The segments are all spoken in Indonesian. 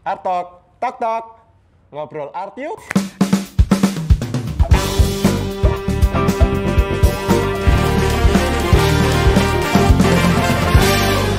Artok, tok tok, ngobrol art yuk.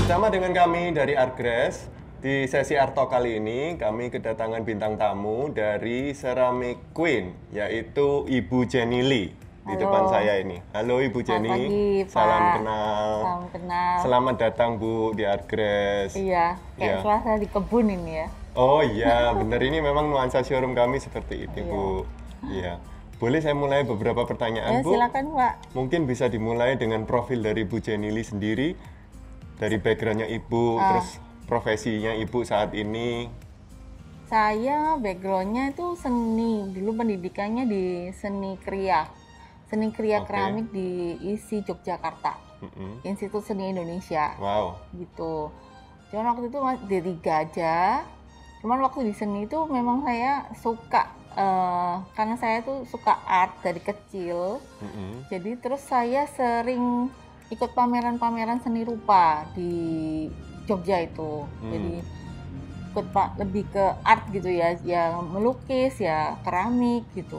Bersama dengan kami dari Artgrass, di sesi Artok kali ini kami kedatangan bintang tamu dari Ceramic Queen, yaitu Ibu Jenny Lee di depan saya ini. Halo Ibu Jenny, Selamat pagi, Pak. salam kenal. Salam kenal. Selamat datang Bu di Artgrass. Iya, kayak suasana di kebun ini ya. Oh iya, benar, ini memang nuansa showroom kami seperti itu, Iya. Bu. Iya. Boleh saya mulai beberapa pertanyaan, Ya, Bu? silakan, Pak. Mungkin bisa dimulai dengan profil dari Bu Jenny Lee sendiri, dari backgroundnya Ibu, terus profesinya Ibu saat ini. Saya backgroundnya itu seni. Dulu pendidikannya di seni kriya. Seni kriya Oke. keramik di ISI Yogyakarta. Mm-mm. Institut Seni Indonesia. Wow. Gitu. Cuman waktu itu D3 aja. Cuman waktu di seni itu memang saya suka, karena saya tuh suka art dari kecil. Mm-mm. Jadi terus saya sering ikut pameran-pameran seni rupa di Jogja itu. Jadi ikut lebih ke art gitu ya, ya melukis, ya keramik gitu.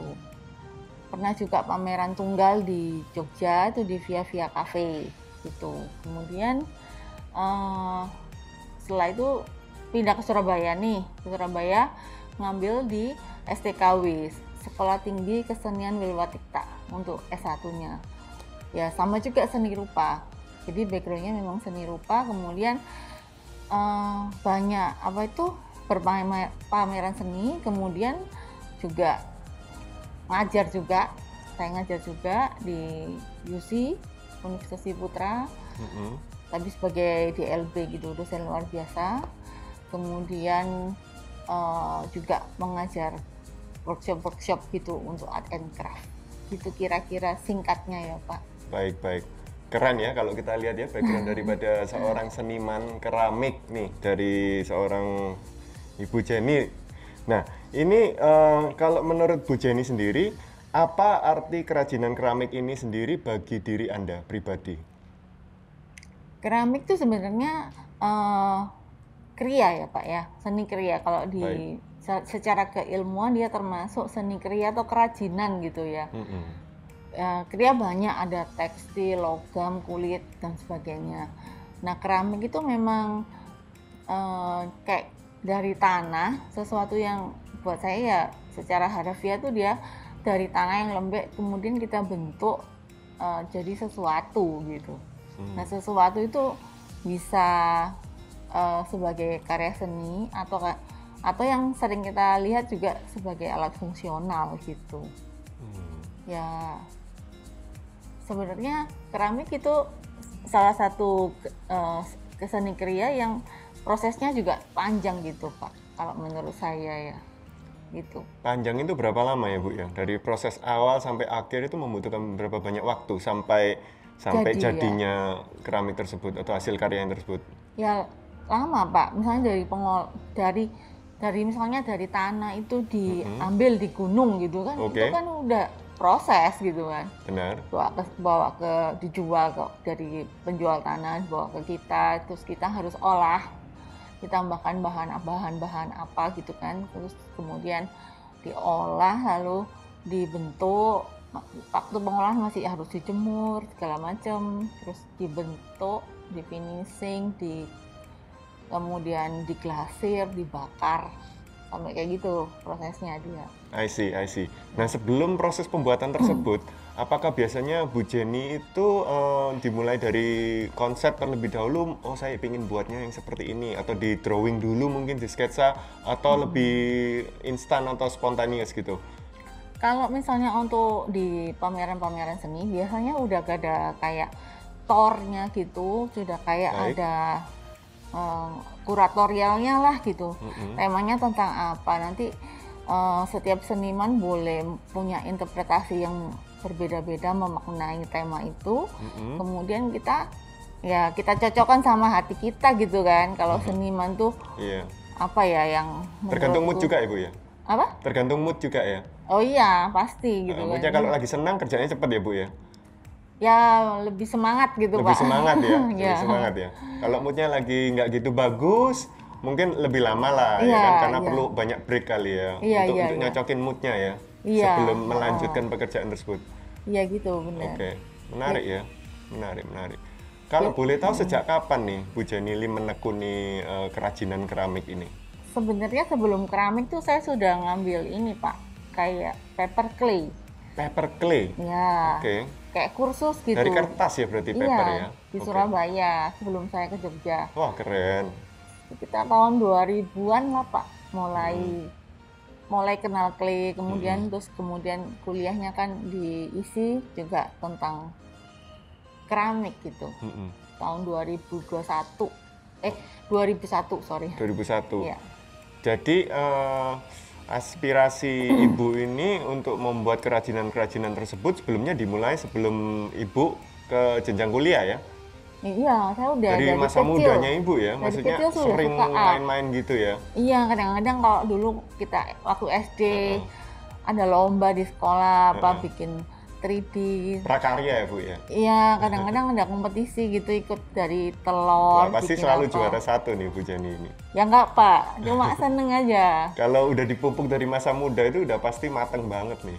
Pernah juga pameran tunggal di Jogja itu di Via Via Cafe gitu. Kemudian setelah itu pindah ke Surabaya nih, ke Surabaya ngambil di STKW, Sekolah Tinggi Kesenian Wilwatikta untuk S1-nya. Ya sama juga seni rupa. Jadi backgroundnya memang seni rupa. Kemudian banyak apa itu pameran seni. Kemudian juga ngajar juga. Saya ngajar juga di UC Universitas Putra. Mm-mm. Tapi sebagai DLB gitu, dosen luar biasa. Kemudian juga mengajar workshop gitu untuk art and craft. Gitu kira-kira singkatnya ya Pak. Baik. Keren ya kalau kita lihat ya background daripada seorang seniman keramik nih, dari seorang Ibu Jenny. Nah, ini kalau menurut Bu Jenny sendiri, apa arti kerajinan keramik ini sendiri bagi diri Anda pribadi? Keramik itu sebenarnya kriya ya Pak ya, seni kriya. Kalau di secara keilmuan dia termasuk seni kriya atau kerajinan gitu ya. Mm-mm. Kriya banyak, ada tekstil, logam, kulit dan sebagainya. Nah keramik itu memang kayak dari tanah, sesuatu yang buat saya ya secara harfiah tuh dia dari tanah yang lembek kemudian kita bentuk jadi sesuatu gitu. Nah sesuatu itu bisa sebagai karya seni atau yang sering kita lihat juga sebagai alat fungsional gitu. Ya sebenarnya keramik itu salah satu seni kriya yang prosesnya juga panjang gitu Pak, kalau menurut saya ya gitu. Panjang itu berapa lama ya Bu ya? Dari proses awal sampai akhir itu membutuhkan berapa banyak waktu sampai jadinya keramik tersebut atau hasil karya yang tersebut? Ya lama Pak, misalnya dari misalnya dari tanah itu diambil di gunung gitu kan, Oke. itu kan udah proses gitu kan. Benar. Bawa ke dijual dari penjual tanah, bawa ke kita, terus kita harus olah, ditambahkan bahan-bahan apa gitu kan, terus kemudian diolah lalu dibentuk. Waktu pengolahan masih harus dijemur segala macam, terus dibentuk, di finishing, kemudian diglasir, dibakar, sampai kayak gitu prosesnya dia. I see. Nah sebelum proses pembuatan tersebut, apakah biasanya Bu Jenny itu dimulai dari konsep terlebih dahulu, oh saya ingin buatnya yang seperti ini, atau di drawing dulu mungkin di sketsa, atau lebih instan atau spontaneous gitu? Kalau misalnya untuk di pameran-pameran seni, biasanya udah gak ada kayak tornya gitu, sudah kayak ada kuratorialnya lah gitu. Temanya tentang apa, nanti setiap seniman boleh punya interpretasi yang berbeda-beda memaknai tema itu. Kemudian kita cocokkan sama hati kita gitu kan. Kalau seniman tuh apa ya yang tergantung mood juga ya Bu ya? Apa? Tergantung mood juga ya? Oh iya pasti gitu Moodnya kan. kalau lagi senang kerjanya cepat ya Bu ya? Ya lebih semangat gitu Lebih Pak. semangat ya? Ya. Lebih semangat ya? Kalau moodnya lagi nggak gitu bagus, mungkin lebih lama lah ya Iya, kan, karena iya. perlu banyak break kali ya Iya, untuk iya, untuk iya. nyocokin moodnya ya Iya, sebelum heeh. melanjutkan pekerjaan tersebut. Iya gitu, benar. Oke, menarik ya, menarik. Kalau Ya, boleh tahu sejak kapan nih Bu Jenny Lee menekuni kerajinan keramik ini? sebenarnya sebelum keramik tuh saya sudah ngambil ini Pak, kayak paper clay. Paper clay. Ya, Oke. kayak kursus gitu. Dari kertas ya berarti paper ya? Iya, di Oke. Surabaya sebelum saya ke Jogja. Wah, keren. Sekitar tahun 2000-an lah Pak, mulai kenal clay, kemudian kuliahnya kan diisi juga tentang keramik gitu. Mm-mm. Tahun 2001, sorry. 2001. Iya. Jadi aspirasi ibu ini untuk membuat kerajinan-kerajinan tersebut sebelumnya dimulai sebelum ibu ke jenjang kuliah ya? Iya, saya udah Dari masa kecil. mudanya ibu ya? Dari Maksudnya kecil sudah sering suka art. main-main gitu ya? Iya, kadang-kadang kalau dulu kita waktu SD ada lomba di sekolah apa bikin 3D. Prakarya ya Bu ya? Iya, kadang-kadang ada kompetisi gitu ikut dari Wah, telur. pasti bikin selalu apa. juara satu nih Bu Jenny ini. Ya enggak Pak, cuma seneng aja. Kalau udah dipupuk dari masa muda itu udah pasti mateng banget nih.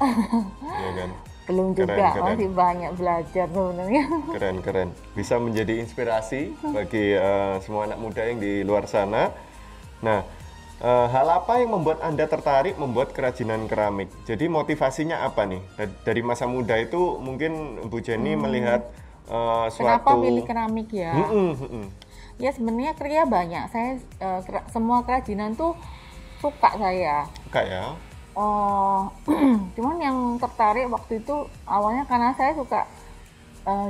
Iya kan? Belum juga, Keren. masih banyak belajar sebenarnya. Keren. Bisa menjadi inspirasi bagi semua anak muda yang di luar sana. Nah, hal apa yang membuat Anda tertarik membuat kerajinan keramik? Jadi motivasinya apa nih? Dari masa muda itu mungkin Bu Jenny melihat Kenapa suatu... pilih keramik ya? Ya sebenarnya kriya banyak. Saya semua kerajinan tuh suka saya. Suka ya? Oh, cuman yang tertarik waktu itu awalnya karena saya suka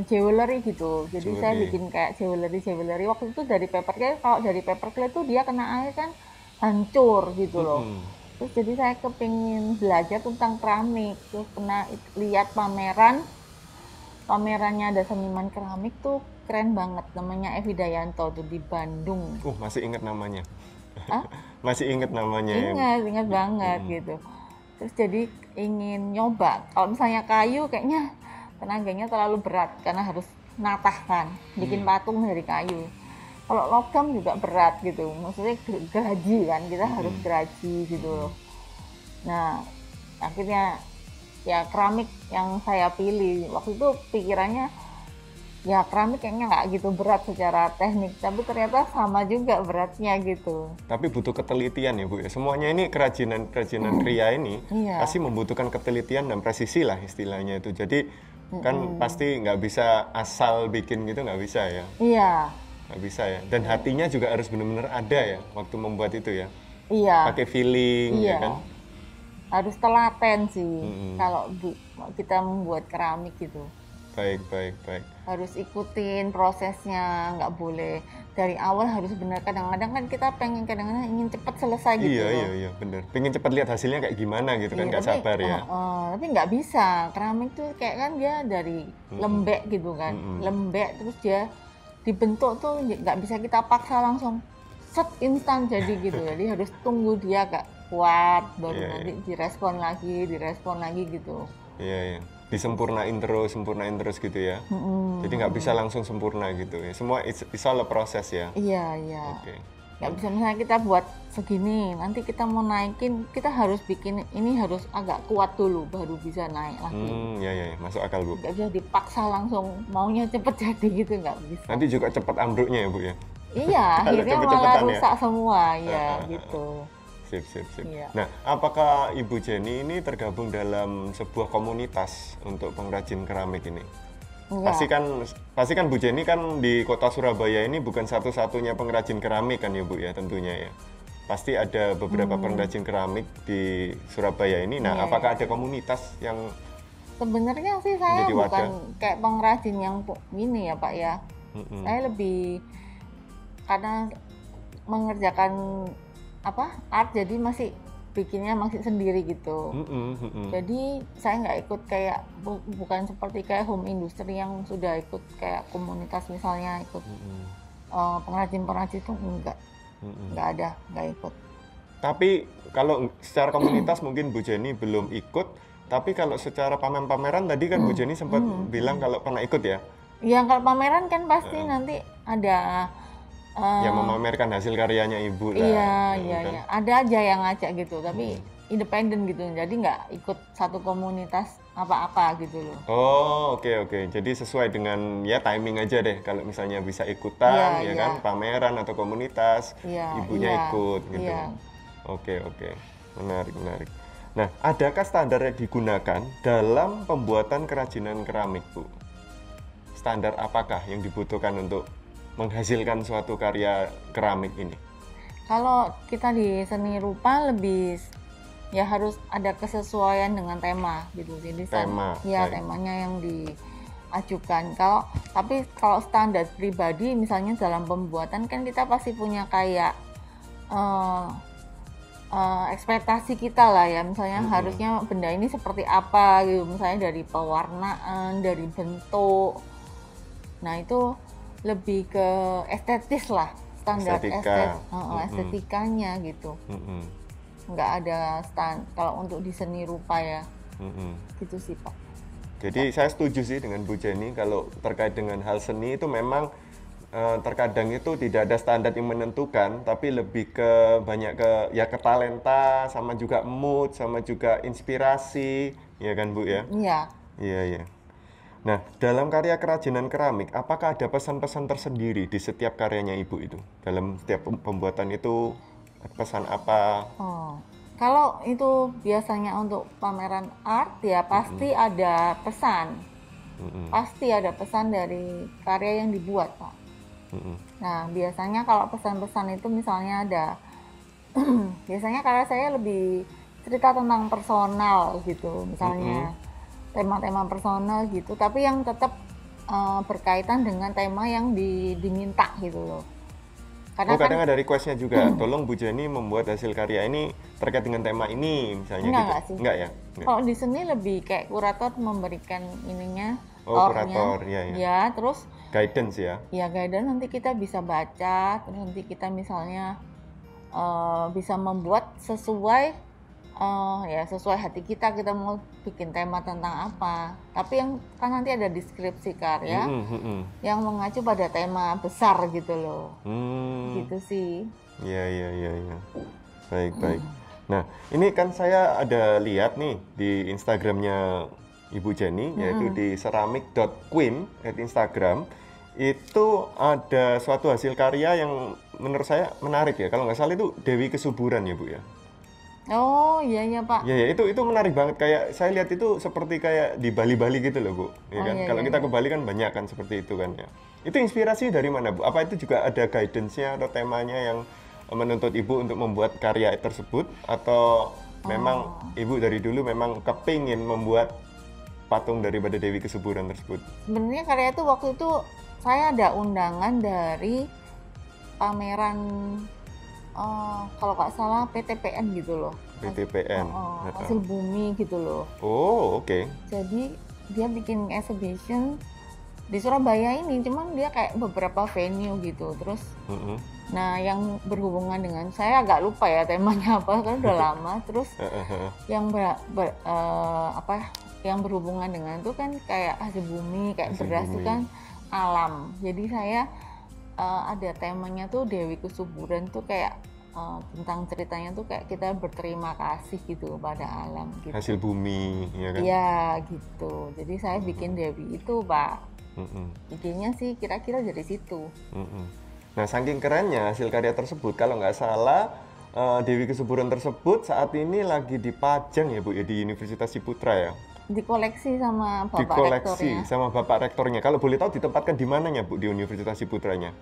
jewelry gitu. Jadi saya Jewelry. bikin kayak jewelry. Waktu itu dari paper clay, kalau dari paper clay tuh dia kena air kan hancur gitu loh. Terus jadi saya kepingin belajar tentang keramik. Terus pernah lihat pamerannya ada seniman keramik tuh keren banget. Namanya Evi Dayanto tuh di Bandung. Masih ingat namanya? Hah? Masih ingat namanya ya? Ingat banget gitu. Terus jadi ingin nyoba. Kalau misalnya kayu kayaknya tenaganya terlalu berat karena harus natahkan, bikin patung dari kayu. Kalau logam juga berat gitu, maksudnya geraji kan, kita harus geraji gitu loh. Nah, akhirnya ya keramik yang saya pilih. Waktu itu pikirannya ya keramik kayaknya nggak gitu berat secara teknik, tapi ternyata sama juga beratnya gitu. Tapi butuh ketelitian ya Bu ya. Semuanya ini kerajinan kriya ini Iya. pasti membutuhkan ketelitian dan presisi lah istilahnya itu. Jadi kan pasti nggak bisa asal bikin gitu, nggak bisa ya. Iya, Nggak bisa ya. Dan hatinya juga harus benar-benar ada ya waktu membuat itu ya. iya. Pakai feeling ya Iya. kan. Harus telaten sih kalau kita membuat keramik gitu. Baik. Harus ikutin prosesnya, nggak boleh dari awal harus benar. Kadang-kadang kan kita kadang-kadang ingin cepat selesai gitu loh. Iya bener. Pengen cepat lihat hasilnya kayak gimana gitu kan, Iya, nggak sabar ya. tapi nggak bisa. Keramik tuh kayak kan dia dari lembek gitu kan, lembek terus dia dibentuk tuh nggak bisa kita paksa langsung set instan jadi gitu. Jadi harus tunggu dia agak kuat baru Iya, nanti direspon lagi gitu. Iya. Disempurnain terus gitu ya. Jadi nggak bisa langsung sempurna gitu ya. Semua it's all a process ya. Iya. Oke. Nggak bisa misalnya kita buat segini, nanti kita mau naikin, kita harus bikin ini harus agak kuat dulu baru bisa naik lagi. Iya, masuk akal Bu. Nggak bisa dipaksa langsung maunya cepet jadi gitu, nggak bisa. Nanti juga cepat ambruknya ya Bu ya. Iya, Kalau akhirnya malah cepet-cepetan ya. rusak semua, ya gitu. Sip. Iya. Nah, apakah Ibu Jenny ini tergabung dalam sebuah komunitas untuk pengrajin keramik ini? Enggak. Pasti kan Bu Jenny kan di kota Surabaya ini bukan satu-satunya pengrajin keramik kan ya Bu ya tentunya ya. Pasti ada beberapa pengrajin keramik di Surabaya ini. Nah, Iya, apakah ada komunitas yang Sebenarnya sih saya Menjadi wadah. bukan kayak pengrajin yang gini ya Pak ya. Saya lebih karena mengerjakan art jadi masih bikinnya masih sendiri gitu. Jadi saya nggak ikut kayak bukan seperti kayak home industry yang sudah ikut kayak komunitas misalnya ikut pengrajin itu nggak ikut. Tapi kalau secara komunitas mungkin Bu Jenny belum ikut, tapi kalau secara pameran tadi kan Bu Jenny sempat bilang kalau pernah ikut ya. Ya kalau pameran kan pasti nanti ada yang memamerkan hasil karyanya ibu lah. Iya, ya iya, kan? iya. Ada aja yang ngajak gitu, tapi independen gitu. Jadi nggak ikut satu komunitas apa-apa gitu loh. Oh, oke oke. Jadi sesuai dengan ya timing aja deh. Kalau misalnya bisa ikutan, Iya, ya iya. kan, pameran atau komunitas, Iya, ibunya iya, ikut gitu. iya. Oke oke. Menarik menarik. Nah, adakah standar yang digunakan dalam pembuatan kerajinan keramik, Bu? Standar apakah yang dibutuhkan untuk menghasilkan suatu karya keramik ini? Kalau kita di seni rupa lebih ya harus ada kesesuaian dengan tema gitu. Jadi Tema, ya baik. temanya yang diajukan. Tapi kalau standar pribadi misalnya dalam pembuatan kan kita pasti punya kayak eh, ekspektasi kita lah ya. Misalnya harusnya benda ini seperti apa gitu. Misalnya dari pewarnaan, dari bentuk. Nah, itu lebih ke estetis lah, standar Estetika. estetikanya gitu. Mm-mm, Nggak ada kalau untuk di seni rupa ya, mm-mm. gitu sih Pak. Jadi saya setuju sih dengan Bu Jenny kalau terkait dengan hal seni itu memang terkadang itu tidak ada standar yang menentukan, tapi lebih ke banyak ke talenta, sama juga mood, sama juga inspirasi, ya kan Bu ya? Iya. Iya iya. Nah, dalam karya kerajinan keramik, apakah ada pesan-pesan tersendiri di setiap karyanya Ibu itu? Dalam setiap pembuatan itu pesan apa? Oh, kalau itu biasanya untuk pameran art ya pasti ada pesan. Mm-mm, Pasti ada pesan dari karya yang dibuat, Pak. mm-mm, Nah, biasanya kalau pesan-pesan itu misalnya ada, biasanya karya saya lebih cerita tentang personal gitu, misalnya tema-tema personal gitu, tapi yang tetap berkaitan dengan tema yang diminta gitu loh. Karena Oh, kadang ada request-nya juga. Tolong Bu Jenny membuat hasil karya ini terkait dengan tema ini, misalnya enggak gitu. sih. Enggak ya? Enggak. Kalau di seni lebih kayak kurator memberikan ininya, Oh, core-nya. kurator, ya ya. Ya, terus Guidance ya. ya guidance nanti kita bisa baca, terus nanti kita misalnya bisa membuat sesuai ya sesuai hati kita mau bikin tema tentang apa. Tapi yang kan nanti ada deskripsi karya yang mengacu pada tema besar gitu loh. Gitu sih. Iya, iya, iya, iya. Baik, baik. Nah, ini kan saya ada lihat nih di Instagramnya Ibu Jenny, yaitu di ceramic.queen at Instagram. Itu ada suatu hasil karya yang menurut saya menarik ya. Kalau nggak salah itu Dewi Kesuburan ya, Bu ya. Oh iya iya Pak. Ya, ya itu menarik banget. Kayak saya lihat itu seperti kayak di Bali-Bali gitu loh, Bu. Ya Oh, kan? iya, Kalau iya, kita iya. ke Bali kan banyak kan seperti itu kan ya. Itu inspirasi dari mana, Bu? Apa itu juga ada guidance-nya atau temanya yang menuntut Ibu untuk membuat karya tersebut, atau memang Ibu dari dulu memang kepingin membuat patung daripada Dewi Kesuburan tersebut? Sebenarnya karya itu waktu itu saya ada undangan dari pameran kalau nggak salah PTPN gitu loh. PTPN. Hasil bumi gitu loh. Oh, oke. Jadi dia bikin exhibition di Surabaya ini, cuman dia kayak beberapa venue gitu. Terus, nah yang berhubungan dengan saya agak lupa ya temanya apa, kan udah lama. Terus yang yang berhubungan dengan itu kan kayak hasil bumi, kayak Hasil beras itu bumi. kan alam. Jadi saya ada temanya tuh Dewi Kesuburan tuh kayak tentang ceritanya tuh kayak kita berterima kasih gitu pada alam gitu. Hasil bumi, ya kan? Iya gitu. Jadi saya bikin Dewi itu Pak. Mm-mm. Idenya sih kira-kira dari situ. Mm-mm. Nah, saking kerennya hasil karya tersebut, kalau nggak salah Dewi Kesuburan tersebut saat ini lagi dipajang ya Bu ya di Universitas Ciputra ya. Dikoleksi sama Bapak Dikoleksi Rektornya. sama Bapak Rektornya. Kalau boleh tahu ditempatkan di mananya Bu di Universitas Ciputranya?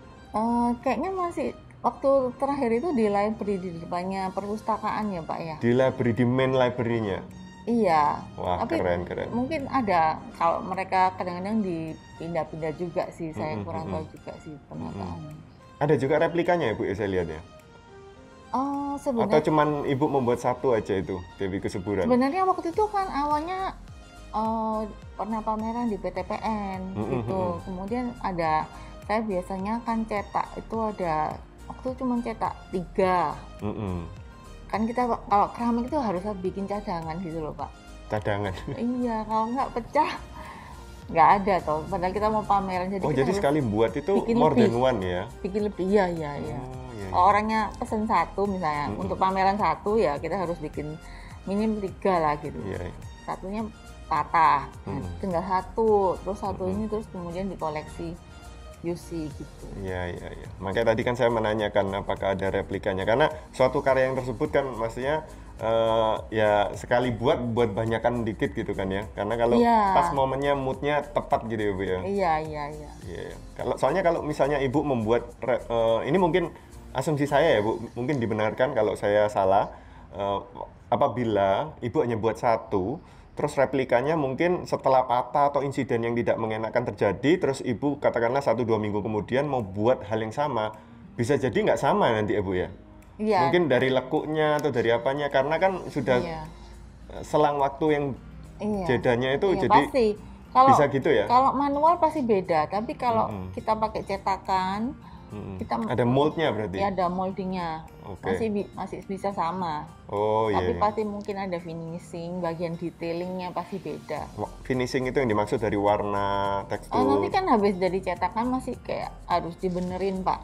Kayaknya masih waktu terakhir itu di library di depannya perpustakaan ya Pak ya. Di library, di main library-nya. Iya. Wah, Tapi keren keren. mungkin ada kalau mereka kadang-kadang dipindah-pindah juga sih. Saya kurang tahu juga sih penataannya. Ada juga replikanya ya Bu ya, saya lihat ya. Atau Sebenarnya cuman Ibu membuat satu aja itu Dewi Kesuburan? sebenarnya waktu itu kan awalnya pernah pameran di PTPN gitu. Kemudian saya biasanya kan cetak itu ada waktu itu cuma cetak 3. Kan kita kalau keramik itu harus bikin cadangan gitu loh Pak. Cadangan. Iya, kalau nggak pecah nggak ada toh. Padahal kita mau pameran, jadi Oh, kita jadi harus sekali buat itu bikin more lebih. than one ya? Bikin lebih, iya iya iya. Oh, iya, Kalau iya. orangnya pesen satu misalnya, untuk pameran satu ya kita harus bikin minim 3 lah gitu. Iya, iya. Satunya patah, nah, tinggal satu, terus satu ini terus kemudian dikoleksi UC gitu. Iya, iya, iya. Makanya tadi kan saya menanyakan apakah ada replikanya, karena suatu karya yang tersebut kan maksudnya ya sekali buat banyakan dikit gitu kan ya. Karena kalau Iya. pas momennya moodnya tepat gitu ya Bu ya. Iya iya iya. Iya, iya. Soalnya kalau misalnya Ibu membuat ini mungkin asumsi saya ya Bu, mungkin dibenarkan kalau saya salah. Apabila Ibu hanya buat satu, terus replikanya mungkin setelah patah atau insiden yang tidak mengenakan terjadi, terus Ibu katakanlah 1-2 minggu kemudian mau buat hal yang sama, bisa jadi nggak sama nanti ya Bu ya? Iya. Mungkin dari lekuknya atau dari apanya, karena kan sudah Iya. selang waktu yang Iya. jedanya itu Iya, jadi pasti. Kalau bisa gitu ya? kalau manual pasti beda, tapi kalau kita pakai cetakan, kita Ada moldnya berarti? ya ada moldingnya. Oke. Masih bisa sama. Oh iya, Tapi iya. pasti mungkin ada finishing, bagian detailingnya pasti beda. Finishing itu yang dimaksud dari warna, tekstur. Nanti kan habis dari cetakan masih kayak harus dibenerin Pak,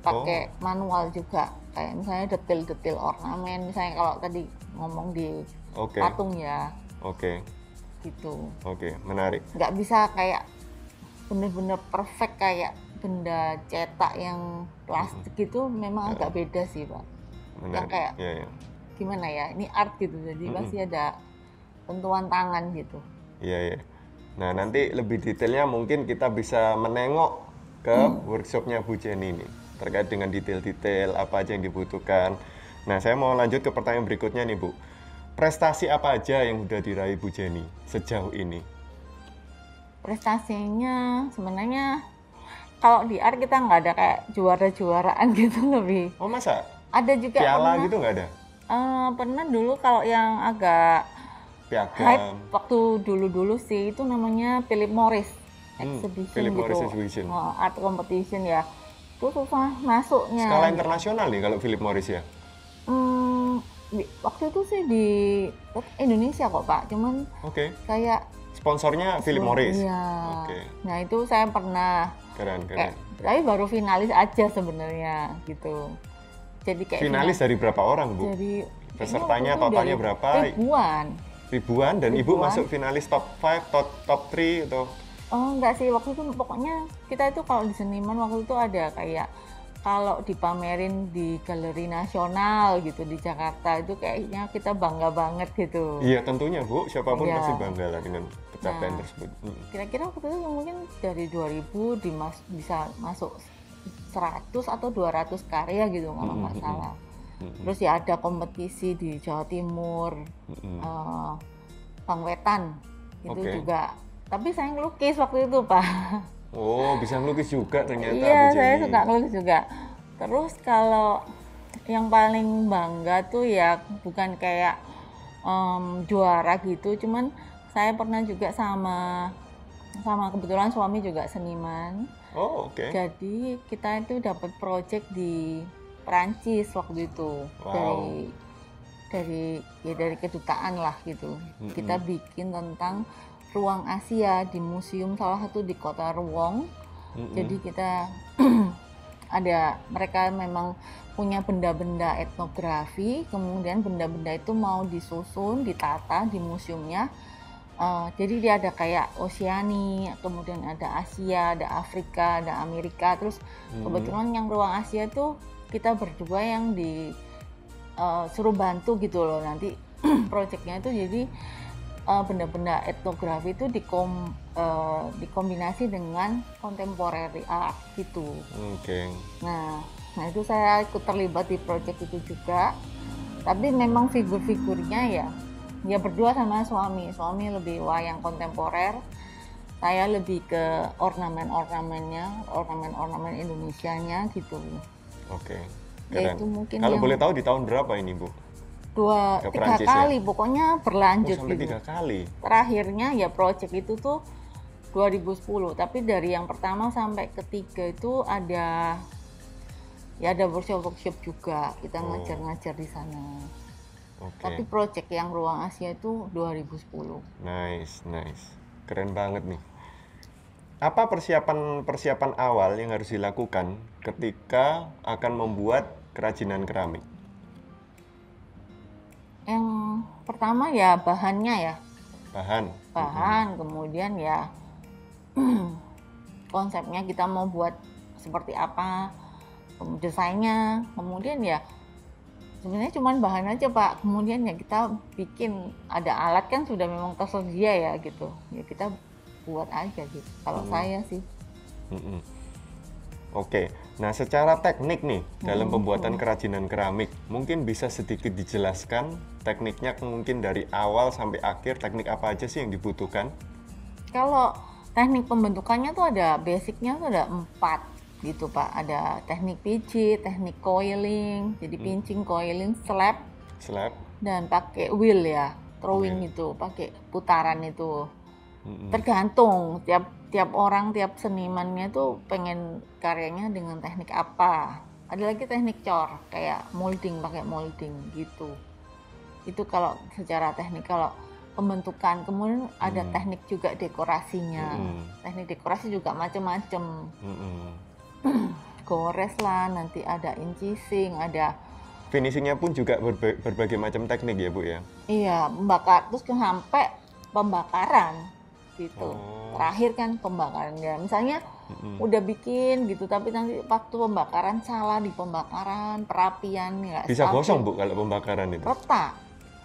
pakai Oh. manual juga. Kayak misalnya detail-detail ornamen, misalnya kalau tadi ngomong di Oke, patung ya, oke, gitu. oke, menarik. Nggak bisa kayak bener-bener perfect kayak benda cetak yang plastik gitu, memang agak beda sih Pak. Yang Menarik. kayak Iya, iya. gimana ya, ini art gitu, jadi pasti ada sentuhan tangan gitu. Iya, iya. Nah, nanti lebih detailnya mungkin kita bisa menengok ke workshopnya Bu Jenny nih, terkait dengan detail-detail apa aja yang dibutuhkan. Nah, saya mau lanjut ke pertanyaan berikutnya nih Bu. Prestasi apa aja yang udah diraih Bu Jenny sejauh ini? Prestasinya sebenarnya kalau di art kita nggak ada kayak juara-juaraan gitu, lebih Oh, masa? ada juga Piala pernah. gitu nggak ada? Pernah dulu kalau yang agak hype Piagam. waktu dulu-dulu sih itu namanya Philip Morris exhibition Philip gitu. Morris Exhibition. Art competition ya. Itu susah masuknya. Skala internasional nih kalau Philip Morris ya? Waktu itu sih di Indonesia kok Pak, cuman Oke. kayak Sponsornya Philip Morris? iya. Oke. Nah itu saya pernah Keren, kayak, keren. tapi baru finalis aja sebenarnya gitu. Jadi kayak Finalis dari berapa orang Bu? Jadi Pesertanya kayaknya waktu itu totalnya dari berapa? Ribuan. Ribuan, dan Ibu Ribuan. masuk finalis top 5, top 3 atau? Oh enggak sih, waktu itu pokoknya kita itu kalau di seniman waktu itu ada kayak kalau dipamerin di galeri nasional gitu di Jakarta itu kayaknya kita bangga banget gitu. Iya tentunya Bu, siapapun Iya. pasti bangga lah dengan pencapaian Nah. tersebut. Kira-kira waktu itu mungkin dari 2000 bisa masuk 100 atau 200 karya gitu kalau nggak salah. Terus ya ada kompetisi di Jawa Timur, Bang Wetan itu Oke. juga. Tapi saya ngelukis waktu itu Pak. Oh, bisa ngelukis juga ternyata Iya, Bu saya Jenny. suka ngelukis juga. Terus kalau yang paling bangga tuh ya bukan kayak juara gitu, cuman saya pernah juga sama kebetulan suami juga seniman. Oh, oke. Jadi kita itu dapat project di Perancis waktu itu. Wow. Dari kedutaan lah gitu. Kita bikin tentang ruang Asia di museum salah satu di kota Ruang. Jadi kita mereka memang punya benda-benda etnografi, kemudian benda-benda itu mau disusun, ditata di museumnya. Jadi dia ada kayak Oseania, kemudian ada Asia, ada Afrika, ada Amerika. Terus kebetulan yang ruang Asia itu kita berdua yang suruh bantu gitu loh nanti proyeknya itu. Jadi benda-benda etnografi itu dikombinasi dengan contemporary art gitu. Oke. Nah itu saya ikut terlibat di proyek itu juga. Tapi memang figur-figurnya ya berdua sama suami lebih wayang kontemporer, saya lebih ke ornamen-ornamennya, ornamen Indonesianya gitu. Oke. Ya, Keren. itu mungkin Kalau yang boleh tahu di tahun berapa ini Bu? Ke 3 Perancis kali ya? pokoknya Oh, berlanjut sampai gitu. 3 kali. Terakhirnya ya proyek itu tuh 2010, tapi dari yang pertama sampai ketiga itu ada workshop juga, kita ngajar di sana. Oke. Tapi proyek yang ruang Asia itu 2010. Nice. Keren banget nih. Apa persiapan awal yang harus dilakukan ketika akan membuat kerajinan keramik? Yang pertama ya bahannya ya. Bahan. Kemudian ya konsepnya kita mau buat seperti apa, desainnya, kemudian ya sebenarnya cuma bahan aja Pak, kemudian ya kita bikin, ada alat kan sudah memang tersedia ya gitu, ya kita buat aja gitu, kalau saya sih. Oke, nah secara teknik nih dalam pembuatan kerajinan keramik, mungkin bisa sedikit dijelaskan tekniknya mungkin dari awal sampai akhir, teknik apa aja sih yang dibutuhkan? Kalau teknik pembentukannya tuh ada basicnya tuh ada 4 gitu Pak, ada teknik pijit, teknik coiling, jadi pinching, coiling, slab, dan pakai wheel ya, throwing itu, pakai putaran itu. Tergantung tiap orang, tiap senimannya tuh pengen karyanya dengan teknik apa. Ada lagi teknik cor, kayak molding, pakai molding gitu. Itu kalau secara teknik. Kalau pembentukan, kemudian ada teknik juga dekorasinya. Teknik dekorasi juga macam-macam. Gores lah, nanti ada incising, ada finishingnya pun juga berbagai macam teknik ya Bu ya? Iya, membakar, terus sampai pembakaran gitu. Terakhir kan pembakaran ya, misalnya udah bikin gitu, tapi nanti waktu pembakaran salah di pembakaran, perapian ya. Bisa gosong Bu kalau pembakaran itu? Retak.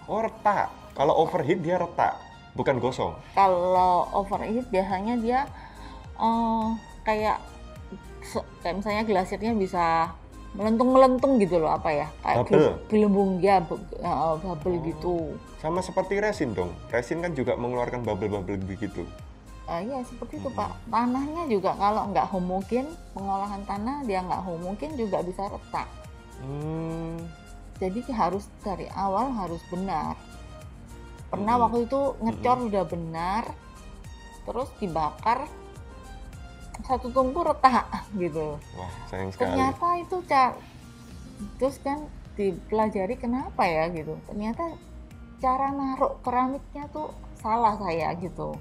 Oh retak. Kalau overheat dia retak, bukan gosong. Kalau overheat biasanya dia kayak misalnya glasirnya bisa melentung gitu loh, apa ya, kayak gelembung ya, bubble gitu. Sama seperti resin dong, resin kan juga mengeluarkan bubble begitu. Iya seperti itu Pak. Tanahnya juga kalau nggak homogen, pengolahan tanah dia nggak homogen juga bisa retak. Jadi harus dari awal harus benar. Pernah waktu itu ngecor udah benar, terus dibakar, satu tungku retak gitu. Wah, sayang sekali. Ternyata itu terus kan dipelajari kenapa ya gitu. Ternyata cara naruh keramiknya tuh salah saya gitu.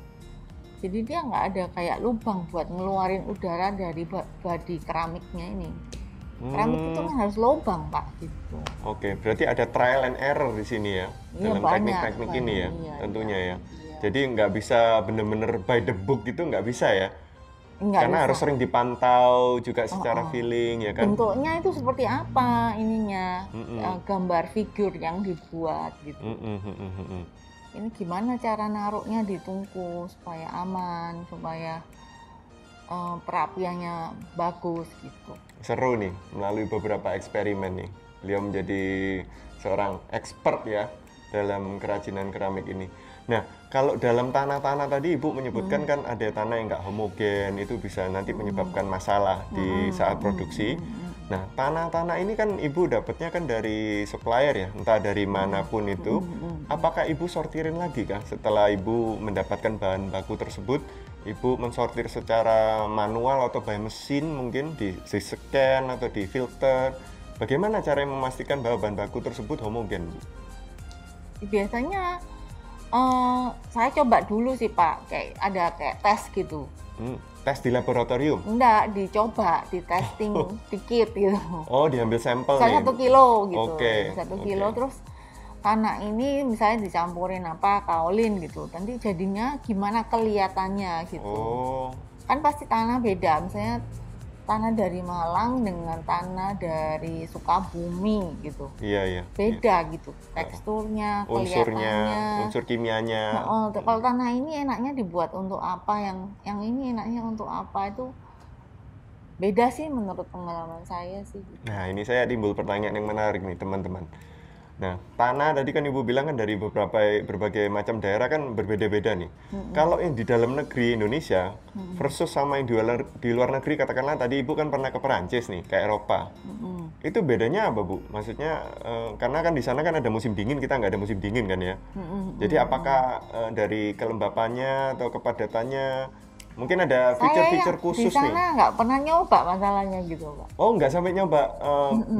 Jadi dia nggak ada kayak lubang buat ngeluarin udara dari badi keramiknya ini. Keramik itu kan harus lubang Pak gitu. Oke, berarti ada trial and error di sini ya, dalam teknik-teknik ini ya, tentunya ya. Jadi nggak bisa bener-bener by the book gitu, nggak bisa ya. Karena harus sering dipantau juga secara feeling ya kan. Bentuknya itu seperti apa ininya, gambar figur yang dibuat gitu. Ini gimana cara naruhnya di tungku supaya aman, supaya perapiannya bagus gitu. Seru nih, melalui beberapa eksperimen nih, beliau menjadi seorang expert ya dalam kerajinan keramik ini. Nah, kalau dalam tanah-tanah tadi Ibu menyebutkan kan ada tanah yang nggak homogen, itu bisa nanti menyebabkan masalah di saat produksi. Nah, tanah-tanah ini kan Ibu dapatnya kan dari supplier ya, entah dari manapun itu. Apakah Ibu sortirin lagi kah setelah Ibu mendapatkan bahan baku tersebut? Ibu mensortir secara manual atau by mesin, mungkin di scan atau di filter. Bagaimana cara memastikan bahwa bahan baku tersebut homogen, Bu? Biasanya saya coba dulu sih Pak, ada tes gitu. Tes di laboratorium? Enggak, dicoba, di testing dikit gitu. Oh, diambil sampel nih. 1 kilo gitu. Oke. 1 kilo terus tanah ini misalnya dicampurin kaolin gitu. Nanti jadinya gimana kelihatannya gitu. Kan pasti tanah beda, misalnya tanah dari Malang dengan tanah dari Sukabumi gitu. Iya. Beda gitu, teksturnya, kelihatannya, unsur kimianya. Kalau tanah ini enaknya dibuat untuk apa, yang ini enaknya untuk apa, itu beda sih menurut pengalaman saya sih. Nah, ini saya timbul pertanyaan yang menarik nih teman-teman. Nah, tanah tadi kan Ibu bilang kan dari berbagai macam daerah kan berbeda-beda nih. Kalau yang di dalam negeri Indonesia versus sama yang di luar negeri, katakanlah tadi Ibu kan pernah ke Perancis nih, ke Eropa. Itu bedanya apa Bu? Maksudnya karena kan di sana kan ada musim dingin, kita nggak ada musim dingin kan ya. Jadi apakah dari kelembapannya atau kepadatannya mungkin ada fitur-fitur khusus nih? Di sana nggak pernah nyoba masalahnya gitu Pak. Oh, nggak sampai nyoba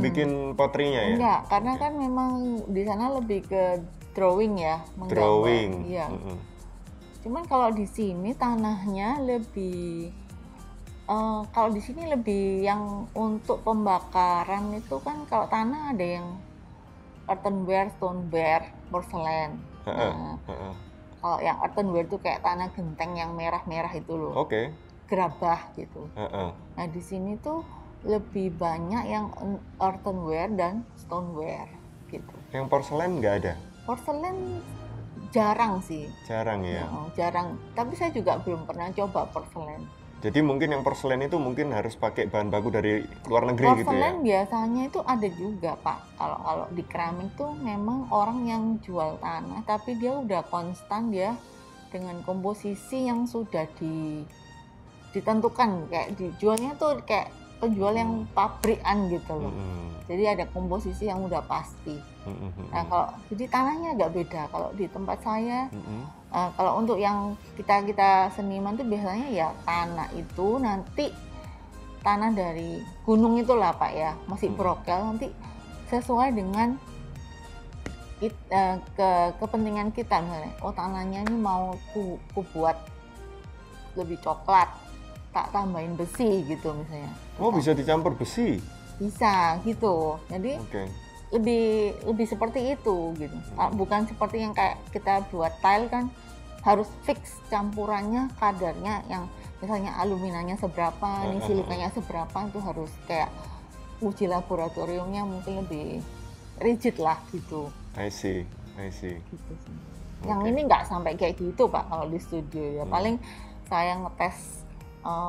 bikin potrinya ya? Enggak, karena kan memang di sana lebih ke drawing ya, menggambar. Drawing. Iya. Cuman kalau di sini tanahnya lebih Kalau di sini lebih yang untuk pembakaran itu kan kalau tanah ada yang earthenware, stoneware, porcelain. Heeh, Nah, heeh. kalau yang earthenware itu kayak tanah genteng yang merah-merah itu loh, Oke. gerabah gitu. Heeh. Nah, di sini tuh lebih banyak yang earthenware dan stoneware gitu. Yang porselen nggak ada? Porcelain jarang sih. Jarang ya. Jarang. Tapi saya juga belum pernah coba porcelain. Jadi mungkin yang porselen itu mungkin harus pakai bahan baku dari luar negeri gitu ya? Porcelain biasanya itu ada juga, Pak. Kalau di keramik tuh memang orang yang jual tanah, tapi dia udah konstan dia dengan komposisi yang sudah ditentukan, kayak dijualnya tuh kayak penjual yang pabrikan gitu loh. Jadi ada komposisi yang udah pasti. Nah, jadi tanahnya agak beda. Kalau di tempat saya, kalau untuk yang kita seniman tuh biasanya ya tanah itu nanti tanah dari gunung itulah Pak ya, masih brokel, nanti sesuai dengan kepentingan kita, misalnya tanahnya ini mau ku buat lebih coklat, tak tambahin besi gitu misalnya. Bisa dicampur besi? Bisa gitu. Jadi lebih seperti itu gitu. Bukan seperti yang kayak kita buat tile kan harus fix campurannya, kadarnya yang misalnya aluminanya seberapa, ini silikanya seberapa, itu harus kayak uji laboratoriumnya mungkin lebih rigid lah gitu. I see. Gitu sih. Yang ini nggak sampai kayak gitu Pak kalau di studio ya. Paling saya ngetes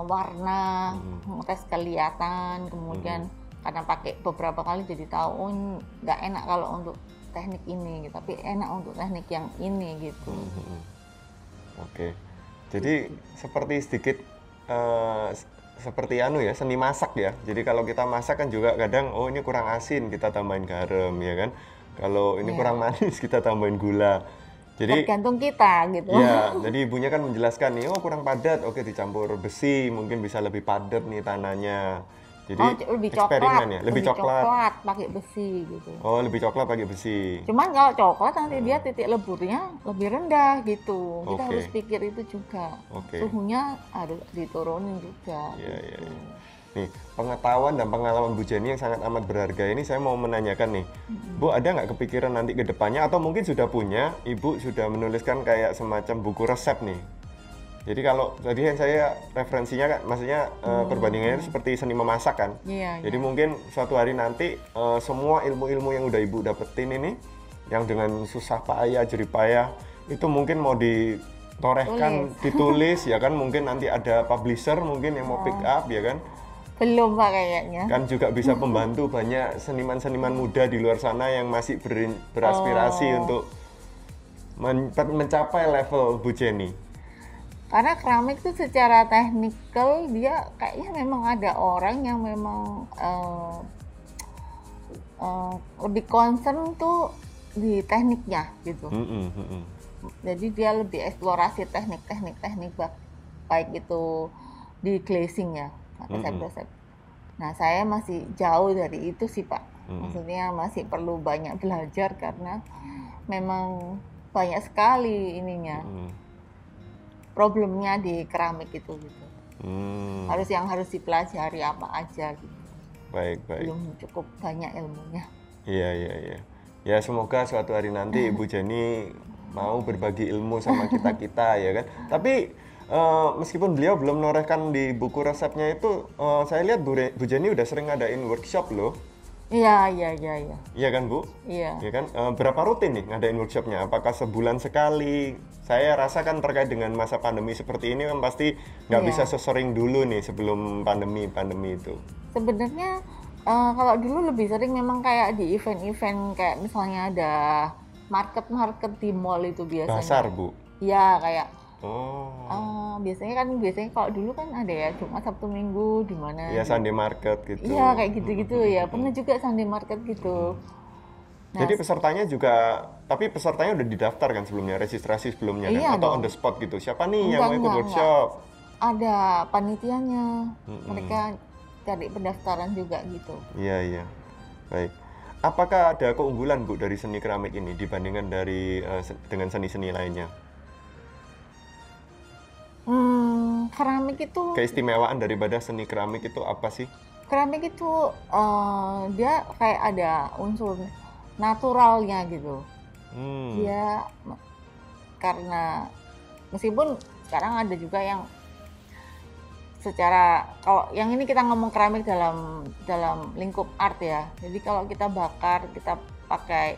warna, ngetes kelihatan, kemudian karena pakai beberapa kali jadi tahu nggak enak kalau untuk teknik ini, tapi enak untuk teknik yang ini gitu. Oke. Jadi seperti sedikit seperti seni masak ya. Jadi kalau kita masak kan juga kadang ini kurang asin, kita tambahin garam ya kan. Kalau ini kurang manis, kita tambahin gula. Jadi tergantung kita gitu. Ya, jadi ibunya kan menjelaskan nih, kurang padat, oke dicampur besi, mungkin bisa lebih padat nih tanahnya. Jadi lebih eksperimen coklat, ya, lebih coklat pakai besi gitu. Lebih coklat pakai besi. Cuman kalau coklat nanti dia titik leburnya lebih rendah gitu. Kita harus pikir itu juga. Suhunya harus diturunin juga. Iya. Nih, pengetahuan dan pengalaman Bu Jenny yang sangat amat berharga ini saya mau menanyakan nih. Bu, ada nggak kepikiran nanti ke depannya atau mungkin sudah punya, Ibu sudah menuliskan kayak semacam buku resep nih. Jadi kalau tadi yang saya referensinya kan maksudnya perbandingannya seperti seni memasak kan. Jadi mungkin suatu hari nanti semua ilmu-ilmu yang udah Ibu dapetin ini yang dengan susah payah, jerih payah itu mungkin mau ditorehkan, ditulis ya kan, mungkin nanti ada publisher mungkin yang mau pick up ya kan. Belum Pak kayaknya. Kan juga bisa membantu banyak seniman-seniman muda di luar sana yang masih beraspirasi untuk mencapai level Bu Jenny. Karena keramik itu secara teknikal dia kayaknya memang ada orang yang memang lebih concern tuh di tekniknya gitu. Jadi dia lebih eksplorasi teknik baik itu di glazing ya, resep-resep. Nah, saya masih jauh dari itu sih Pak. Maksudnya masih perlu banyak belajar karena memang banyak sekali ininya. Problemnya di keramik itu gitu. Harus dipelajari apa aja gitu. Baik. Belum cukup banyak ilmunya. Iya. Ya semoga suatu hari nanti Ibu Jenny mau berbagi ilmu sama kita ya kan. Tapi meskipun beliau belum menorehkan di buku resepnya itu, saya lihat Bu Jenny udah sering ngadain workshop loh. Iya. Iya kan Bu? Iya. Iya kan? Berapa rutin nih ngadain workshopnya? Apakah sebulan sekali? Saya rasa kan terkait dengan masa pandemi seperti ini kan pasti nggak bisa sesering dulu nih sebelum pandemi itu. Sebenarnya kalau dulu lebih sering memang kayak di event-event kayak misalnya ada market di mall itu biasanya. Pasar Bu? Iya kayak. Biasanya kalau dulu kan ada ya Jumat Sabtu Minggu di mana. Iya Sunday market gitu. Iya kayak gitu ya. Pernah juga Sunday market gitu. Nah, jadi tapi pesertanya udah didaftar kan sebelumnya, registrasi sebelumnya kan? Atau on the spot gitu? Siapa nih yang mau ikut workshop? Ada panitianya, mereka cari pendaftaran juga gitu. Iya. Baik. Apakah ada keunggulan Bu dari seni keramik ini dibandingkan dengan seni-seni lainnya? keramik itu, Keistimewaan daripada seni keramik itu apa sih? keramik itu dia kayak ada unsur naturalnya gitu. Dia karena meskipun sekarang ada juga yang secara, kalau yang ini kita ngomong keramik dalam lingkup art ya. Jadi kalau kita bakar, kita pakai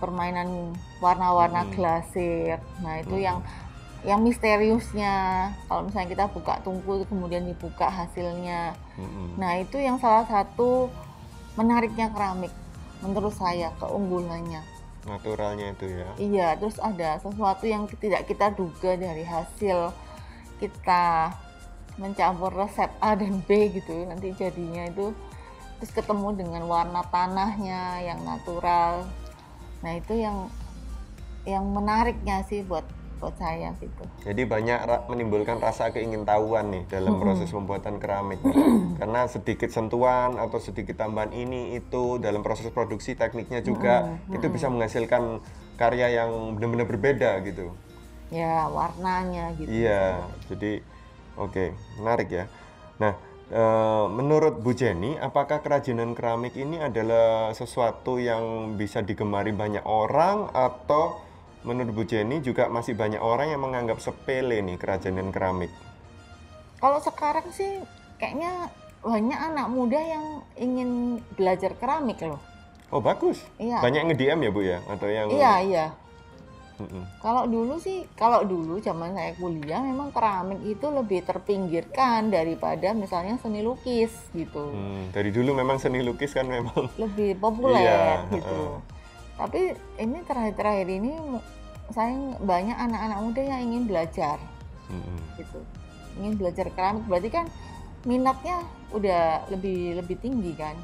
permainan warna-warna glasir. Nah, itu yang misteriusnya. Kalau misalnya kita buka tungku kemudian dibuka hasilnya. Nah, itu yang salah satu menariknya keramik menurut saya, keunggulannya. Naturalnya itu ya. Iya, terus ada sesuatu yang tidak kita duga dari hasil kita mencampur resep A dan B gitu, nanti jadinya itu terus ketemu dengan warna tanahnya yang natural. Nah, itu yang menariknya sih buat saya gitu. Jadi banyak menimbulkan rasa keingintahuan nih dalam proses pembuatan keramik. Karena sedikit sentuhan atau sedikit tambahan ini itu dalam proses produksi tekniknya juga itu bisa menghasilkan karya yang benar-benar berbeda gitu. Ya, warnanya gitu. Iya, jadi oke, menarik ya. Nah, menurut Bu Jenny, apakah kerajinan keramik ini adalah sesuatu yang bisa digemari banyak orang, atau menurut Bu Jenny juga masih banyak orang yang menganggap sepele nih kerajinan keramik? Kalau sekarang sih kayaknya banyak anak muda yang ingin belajar keramik loh. Oh, bagus. Iya. Banyak yang nge-DM ya, Bu ya? Atau yang Iya. Kalau dulu zaman saya kuliah memang keramik itu lebih terpinggirkan daripada misalnya seni lukis gitu. Dari dulu memang seni lukis kan memang Lebih populer Iya, gitu. Tapi ini terakhir-terakhir ini saya banyak anak-anak muda yang ingin belajar gitu. Ingin belajar keramik, berarti kan minatnya udah lebih tinggi kan.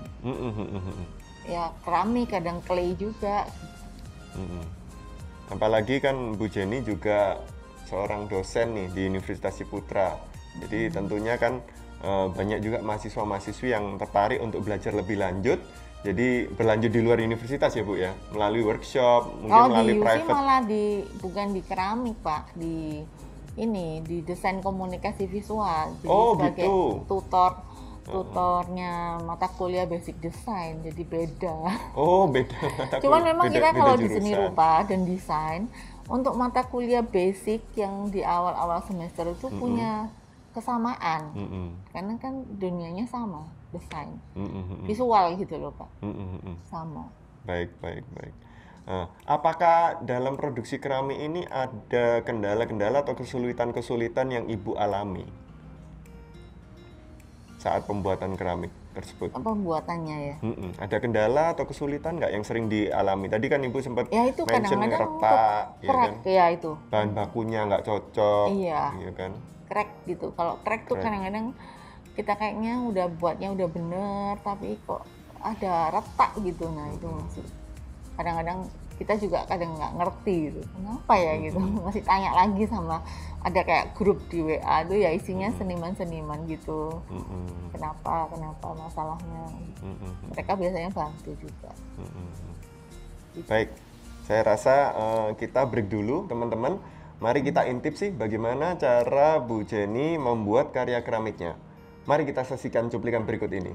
Ya keramik, kadang clay juga. Apalagi kan Bu Jenny juga seorang dosen nih di Universitas Ciputra. Jadi tentunya kan banyak juga mahasiswa-mahasiswi yang tertarik untuk belajar lebih lanjut. Jadi berlanjut di luar universitas ya Bu ya, melalui workshop, mungkin melalui di UC private. malah bukan di keramik Pak, di desain komunikasi visual. Jadi sebagai Gitu. tutornya mata kuliah basic design, jadi beda. Oh, beda. Cuman memang kita kalau di jurusan. seni rupa dan desain, untuk mata kuliah basic yang di awal-awal semester itu punya kesamaan. Karena kan dunianya sama, desain. Visual gitu loh Pak. Sama. Baik. Apakah dalam produksi keramik ini ada kendala-kendala atau kesulitan-kesulitan yang Ibu alami saat pembuatan keramik tersebut? Pembuatannya ya. Ada kendala atau kesulitan nggak yang sering dialami? Tadi kan Ibu sempat Ya itu mention kadang-kadang retak, ya crack kan? ya itu. Bahan bakunya nggak cocok, Iya. ya kan? Crack gitu. Kalau crack tuh kadang-kadang kita kayaknya udah buatnya udah bener, tapi kok ada retak gitu. Nah itu masih kadang-kadang kita juga kadang nggak ngerti gitu, kenapa ya gitu. Masih tanya lagi sama, ada kayak grup di WA tuh ya isinya seniman-seniman gitu. Kenapa masalahnya. Mereka biasanya bantu juga. Baik, saya rasa kita break dulu teman-teman. Mari kita intip sih bagaimana cara Bu Jenny membuat karya keramiknya. Mari kita saksikan cuplikan berikut ini.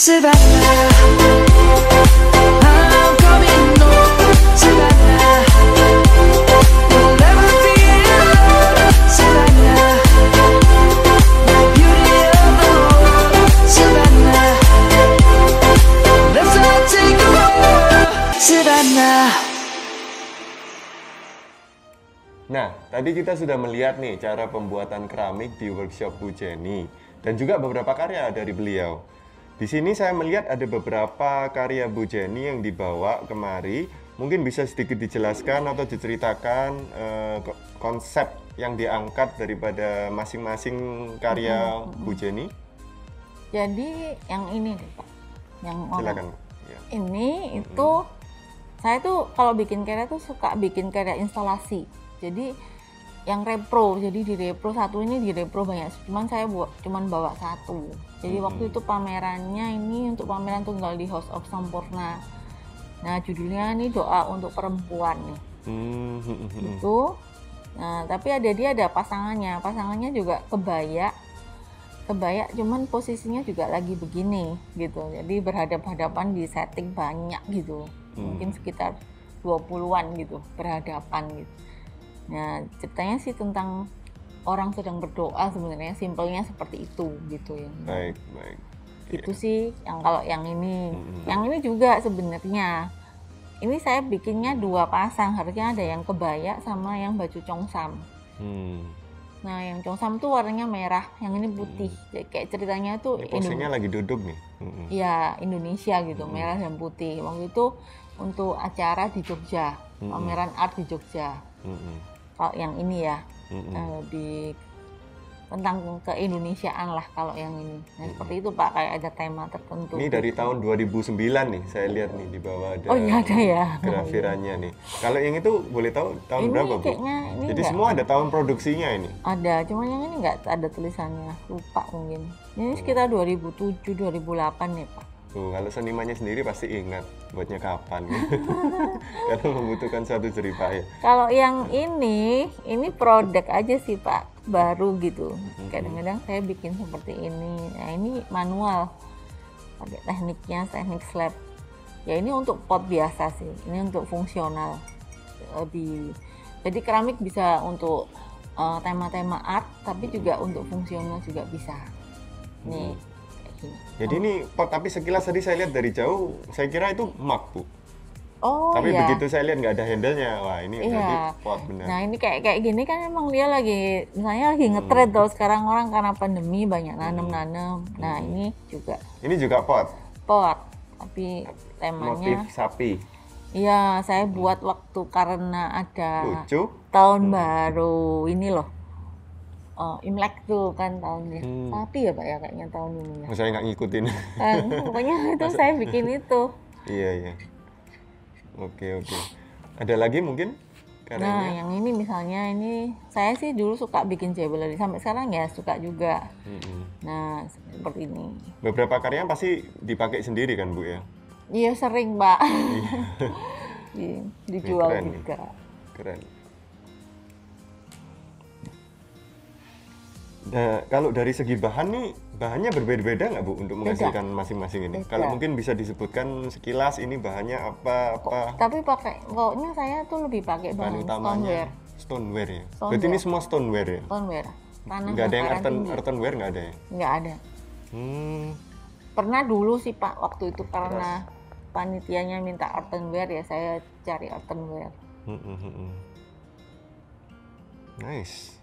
Savannah, I'm coming home. Savannah, we'll never be alone. Savannah, the beauty of the world. Savannah, let's all take a walk. Savannah. Nah, tadi kita sudah melihat nih cara pembuatan keramik di workshop Bu Jenny dan juga beberapa karya dari beliau. Di sini saya melihat ada beberapa karya Bu Jenny yang dibawa kemari. Mungkin bisa sedikit dijelaskan atau diceritakan konsep yang diangkat daripada masing-masing karya Bu Jenny. Jadi yang ini deh Pak, yang Silakan. Ya. ini itu saya tuh kalau bikin karya tuh suka bikin karya instalasi. Jadi yang repro, jadi di repro satu ini di repro banyak, cuman saya cuman bawa satu. Jadi waktu itu pamerannya ini untuk pameran tunggal di House of Sampurna. Nah judulnya ini doa untuk perempuan nih. Itu. Nah tapi dia ada pasangannya juga kebaya cuman posisinya juga lagi begini gitu. Jadi berhadap-hadapan di setting banyak gitu. Mungkin sekitar 20-an gitu berhadapan gitu. Nah ceritanya sih tentang orang sedang berdoa, sebenarnya simpelnya seperti itu gitu ya. Baik. Itu sih yang kalau yang ini. Yang ini juga sebenarnya ini saya bikinnya 2 pasang, harusnya ada yang kebaya sama yang baju congsam. Nah yang congsam tuh warnanya merah, yang ini putih. Jadi, kayak ceritanya tuh Ini posisinya lagi duduk nih. ya Indonesia gitu, merah dan putih. Waktu itu untuk acara di Jogja, pameran art di Jogja. Kalau yang ini ya di tentang keindonesiaan lah kalau yang ini. Nah seperti itu Pak, kayak ada tema tertentu. Ini dari tahun 2009 nih, saya lihat nih di bawah ada. Oh iya ada ya. Grafirannya nih. Kalau yang itu boleh tahu tahun Ini berapa Bu? kayaknya ini Jadi enggak semua ada tahun produksinya ini. ada, cuma yang ini nggak ada tulisannya, lupa mungkin. Ini sekitar 2007 2008 nih Pak. Tuh, kalau senimannya sendiri pasti ingat buatnya kapan. Karena membutuhkan suatu jeripaya. Kalau yang ini produk aja sih Pak, baru gitu. Kadang-kadang saya bikin seperti ini. Nah ini manual, pakai teknik slab. Ya ini untuk pot biasa sih, ini untuk fungsional. Jadi keramik bisa untuk tema-tema art, tapi juga untuk fungsional juga bisa. Nih, kayak gini. Jadi ini pot, tapi sekilas tadi saya lihat dari jauh, saya kira itu mug Bu. Oh Tapi iya. begitu saya lihat nggak ada handle-nya, wah ini berarti Iya. pot benar. Nah ini kayak gini kan emang dia lagi, misalnya lagi ngetren tuh sekarang orang karena pandemi banyak nanam. Nah ini juga Ini juga pot, pot, tapi motif temanya, sapi. iya saya buat waktu karena ada Lucu. tahun baru ini loh, Imlek tuh kan tahunnya, sapi ya Pak ya kayaknya tahun ini ya. Saya nggak ngikutin. Pokoknya itu saya bikin itu. Iya. Oke. Ada lagi mungkin Nah, karyanya? yang ini misalnya ini saya sih dulu suka bikin jewelry, sampai sekarang ya suka juga. Nah, seperti ini. Beberapa karya pasti dipakai sendiri kan Bu ya? Iya sering, Pak. Dijual Keren nih. juga. Keren. Nah, kalau dari segi bahan nih, bahannya berbeda-beda nggak Bu untuk menghasilkan masing-masing ini? Beda. Kalau mungkin bisa disebutkan sekilas ini bahannya apa? Tapi pokoknya saya tuh lebih pakai Bahan bahan utamanya stoneware. stoneware ya? Stoneware. Berarti ini semua stoneware ya? Stoneware. Tanah Nggak ada yang dataran tinggi. earthenware nggak ada ya? Nggak ada. Pernah dulu sih Pak, waktu itu karena panitianya minta earthenware ya saya cari earthenware. Nice.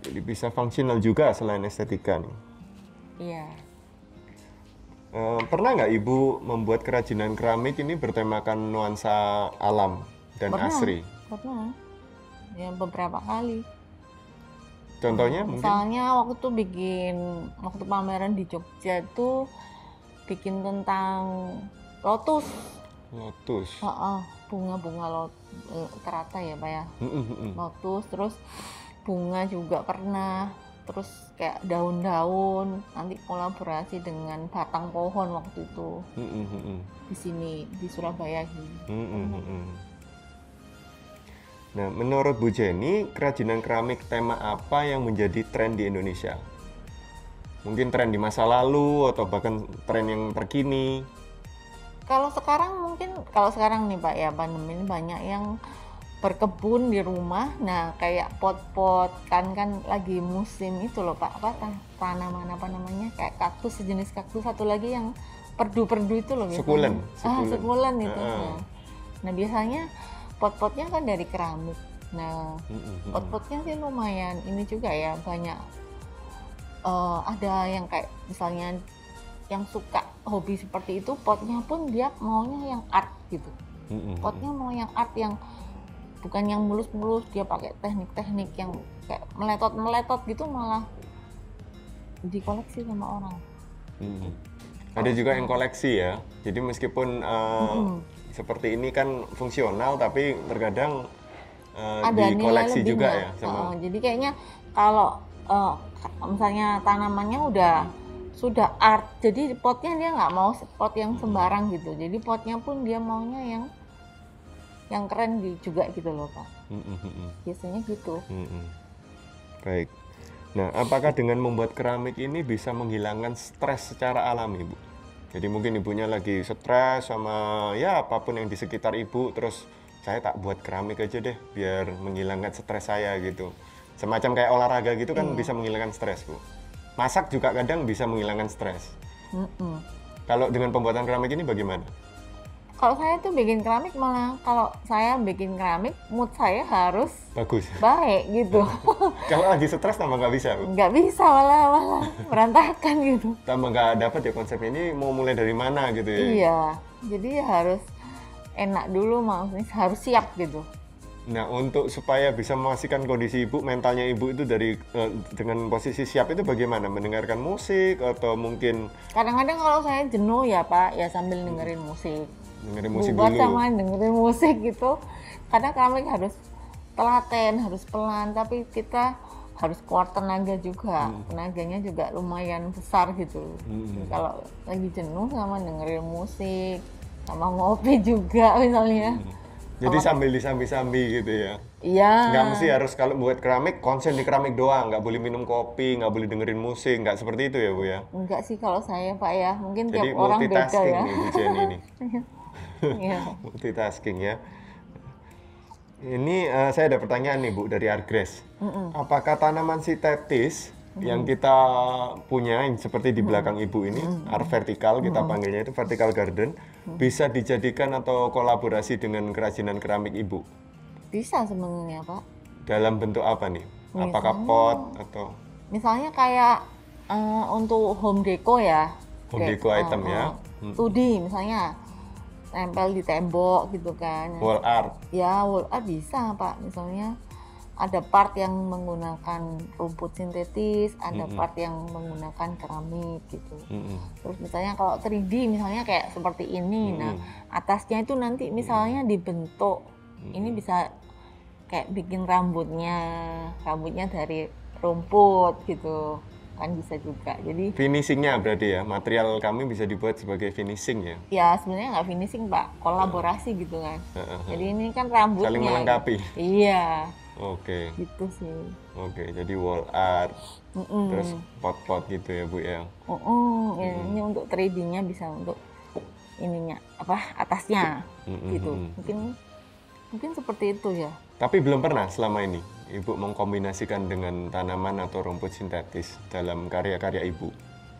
Jadi bisa fungsional juga selain estetika nih. Iya. Pernah nggak Ibu membuat kerajinan keramik ini bertemakan nuansa alam dan Pernah. asri? Pernah. Ya beberapa kali. Contohnya mungkin? Misalnya waktu pameran di Jogja itu bikin tentang lotus. Lotus. Bunga-bunga teratai ya Pak ya. Lotus, terus bunga juga pernah, terus kayak daun-daun, nanti kolaborasi dengan batang pohon waktu itu di sini di Surabaya gitu. Nah, menurut Bu Jenny, kerajinan keramik tema apa yang menjadi tren di Indonesia? Mungkin tren di masa lalu atau bahkan tren yang terkini? Kalau sekarang nih Pak ya, pandemi ini banyak yang berkebun di rumah. Nah kayak pot-pot kan lagi musim itu loh Pak, tanaman apa namanya, kayak kaktus, sejenis kaktus, satu lagi yang perdu-perdu itu loh biasanya. Sukulen itu. Nah biasanya pot-potnya kan dari keramik. Nah pot-potnya sih lumayan ini juga ya, banyak ada yang kayak misalnya yang suka hobi seperti itu, potnya pun dia maunya yang art gitu. Potnya mau yang art, yang bukan yang mulus-mulus, dia pakai teknik-teknik yang kayak meletot gitu, malah dikoleksi sama orang. Ada juga yang koleksi ya. Jadi meskipun seperti ini kan fungsional, tapi terkadang ada di nilai koleksi juga lebihnya. ya sama. Jadi kayaknya kalau misalnya tanamannya sudah art, jadi potnya dia nggak mau pot yang sembarang gitu. Jadi potnya pun dia maunya yang keren juga gitu loh Pak. Biasanya gitu. Baik. Nah, apakah dengan membuat keramik ini bisa menghilangkan stres secara alami, Bu? Jadi mungkin ibunya lagi stres sama ya apapun yang di sekitar ibu, terus saya tak buat keramik aja deh biar menghilangkan stres saya gitu. Semacam kayak olahraga gitu kan bisa menghilangkan stres, Bu. Masak juga kadang bisa menghilangkan stres. Kalau dengan pembuatan keramik ini bagaimana? Kalau saya tuh bikin keramik malah kalau saya bikin keramik mood saya harus Bagus. baik gitu. Kalau lagi stres tambah nggak bisa, Bu. Nggak bisa malah berantakan gitu. Tambah nggak dapat ya konsepnya ini mau mulai dari mana gitu ya. Iya, jadi harus enak dulu, maksudnya harus siap gitu. Nah, untuk supaya bisa memastikan kondisi ibu, mentalnya ibu itu dengan posisi siap itu bagaimana? Mendengarkan musik atau mungkin Kadang-kadang kalau saya jenuh ya Pak, ya sambil dengerin musik. dengerin musik Buat dulu? sama dengerin musik gitu. Karena keramik harus telaten, harus pelan, tapi kita harus kuat tenaga juga. Tenaganya juga lumayan besar gitu. Kalau lagi jenuh sama dengerin musik, sama ngopi juga misalnya. Jadi sambil disambi-sambi gitu ya? Iya. Nggak mesti harus kalau buat keramik, konsen di keramik doang. Nggak boleh minum kopi, nggak boleh dengerin musik, nggak seperti itu ya Bu ya? Enggak sih kalau saya Pak ya, mungkin Jadi tiap orang beda multitasking ya. nih Bu Jenny ini. Iya. Multitasking ya. Ini saya ada pertanyaan nih Bu dari Argres. Apakah tanaman sintetis yang kita punya yang seperti di belakang Ibu ini, art vertikal kita panggilnya itu vertical garden, bisa dijadikan atau kolaborasi dengan kerajinan keramik Ibu? Bisa sebenarnya Pak. Dalam bentuk apa nih? Apakah pot atau Misalnya kayak untuk home deco ya. home deco item ya? 2D misalnya tempel di tembok gitu kan. Wall art. Ya wall art bisa Pak. Misalnya ada part yang menggunakan rumput sintetis, ada part yang menggunakan keramik gitu. Terus misalnya kalau 3D misalnya kayak seperti ini, nah atasnya itu nanti misalnya dibentuk, ini bisa kayak bikin rambutnya dari rumput gitu, kan bisa juga. Jadi Finishingnya berarti ya, material kami bisa dibuat sebagai finishing ya? ya sebenarnya nggak finishing Pak, kolaborasi gitu kan. Jadi ini kan rambutnya. Saling melengkapi. Iya. Oke. Gitu sih. Oke, jadi wall art, terus pot-pot gitu ya Bu ya? Ya, ini untuk 3D-nya bisa untuk ininya atasnya gitu. Mungkin seperti itu ya. Tapi belum pernah selama ini Ibu mengkombinasikan dengan tanaman atau rumput sintetis dalam karya-karya Ibu?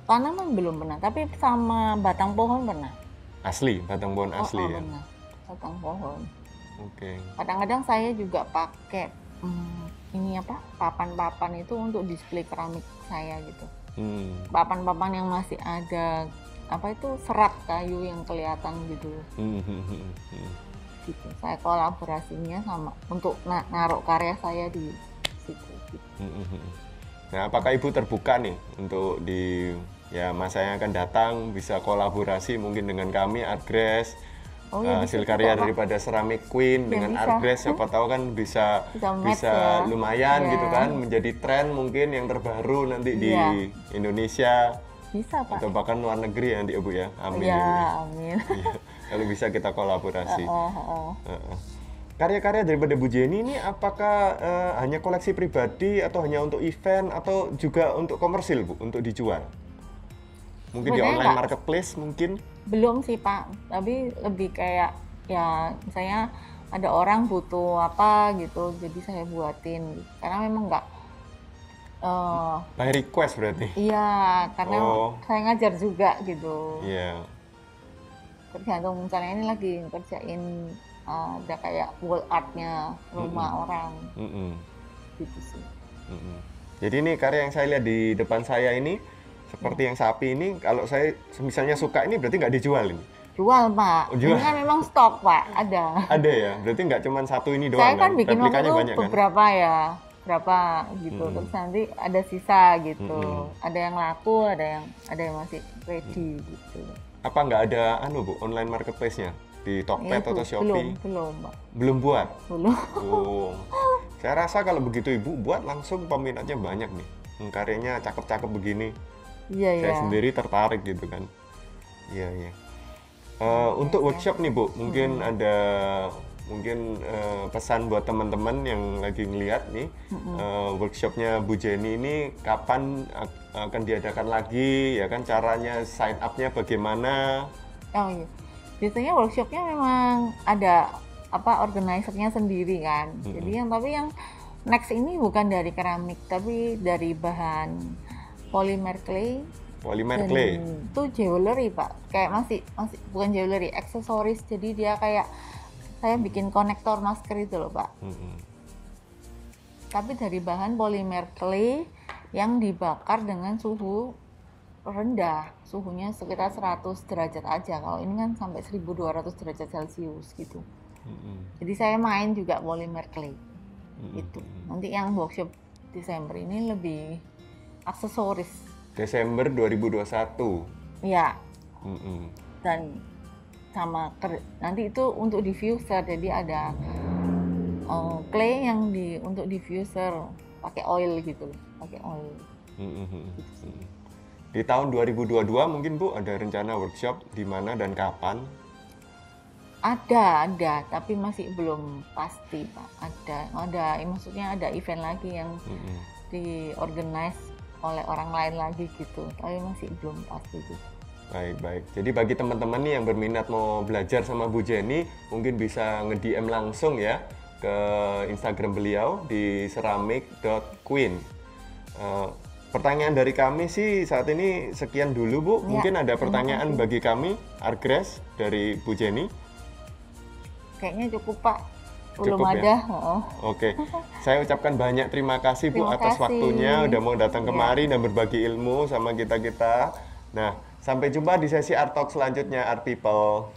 Tanaman belum pernah, tapi sama batang pohon pernah. Asli, batang pohon asli ya? Pernah. Batang pohon. Oke. Kadang-kadang saya juga pakai ini papan-papan itu untuk display keramik saya gitu. Papan-papan yang masih ada serat kayu yang kelihatan gitu. Gitu. Saya kolaborasinya sama untuk naruh karya saya di situ. Gitu. Nah, apakah Ibu terbuka nih untuk masa yang akan datang bisa kolaborasi mungkin dengan kami Argres? Hasil karya daripada Ceramic Queen ya, dengan bisa. Argres, siapa tahu kan bisa match ya. lumayan Ya. gitu kan, menjadi tren mungkin yang terbaru nanti di Indonesia Bisa Pak. atau bahkan luar negeri ya nanti Bu ya. Amin. Ya, Ya, Bu. amin. Iya. Kalau bisa kita kolaborasi. Oh. Karya-karya daripada Bu Jenny ini apakah hanya koleksi pribadi atau hanya untuk event atau juga untuk komersil Bu, untuk dijual? Mungkin di Sebenarnya online enggak. marketplace mungkin? Belum sih Pak, tapi lebih kayak ya misalnya ada orang butuh apa gitu, jadi saya buatin. Karena memang nggak By request berarti? iya, karena Oh. saya ngajar juga gitu. Iya. Tergantung misalnya ini lagi kerjain ada kayak wall artnya rumah orang gitu sih. Jadi ini karya yang saya lihat di depan saya ini seperti yang sapi ini, kalau saya misalnya suka ini berarti nggak dijual ini? Jual Pak, Oh, jual. ini kan memang stok Pak, ada. Ada ya? Berarti nggak cuma satu ini doang Saya kan bikin waktu Replikanya itu banyak kan? beberapa ya, berapa gitu. Terus nanti ada sisa gitu. Ada yang laku, ada yang masih ready gitu. Apa nggak ada Bu, online marketplace-nya? di Ya, Tokped Bu. atau Shopee? Belum, Pak. Belum buat? Belum. Oh, saya rasa kalau begitu Ibu buat langsung peminatnya banyak nih. Karyanya cakep-cakep begini. Iya, Saya ya. sendiri tertarik gitu kan. Iya, iya. Untuk workshop nih Bu, mungkin ada pesan buat teman-teman yang lagi ngeliat nih, workshopnya Bu Jenny ini kapan akan diadakan lagi, ya kan, caranya sign up-nya bagaimana? Oh iya. Biasanya workshopnya memang ada organizer-nya sendiri kan. Jadi yang next ini bukan dari keramik tapi dari bahan polymer clay. Polymer Dan clay. itu jewelry, Pak. Kayak masih bukan jewelry, aksesoris. Jadi dia kayak saya bikin konektor masker itu loh, Pak. Tapi dari bahan polymer clay yang dibakar dengan suhu rendah, suhunya sekitar 100 derajat aja. Kalau ini kan sampai 1200 derajat Celcius gitu. Jadi saya main juga polymer clay. Itu. Nanti yang workshop Desember ini lebih aksesoris. Desember 2021. Ya. Dan sama nanti itu untuk diffuser. Jadi ada clay yang untuk diffuser pakai oil gitu loh, pakai oil. Di tahun 2022 mungkin Bu ada rencana workshop di mana dan kapan? Ada, tapi masih belum pasti, Pak. Maksudnya ada event lagi yang diorganize oleh orang lain lagi gitu, tapi masih belum pasti gitu. Baik. Jadi bagi teman-teman nih yang berminat mau belajar sama Bu Jenny, mungkin bisa nge-DM langsung ya ke Instagram beliau di ceramic.queen. Pertanyaan dari kami sih saat ini sekian dulu Bu. Ya, Mungkin ada terima pertanyaan kasih. bagi kami, Argres dari Bu Jenny. Kayaknya cukup, Pak. Belum Cukup ya? ada. Oke, saya ucapkan banyak terima kasih Bu Terima atas kasih. waktunya udah mau datang Ya. kemari dan berbagi ilmu sama kita-kita. Nah, sampai jumpa di sesi Art Talk selanjutnya, Art People.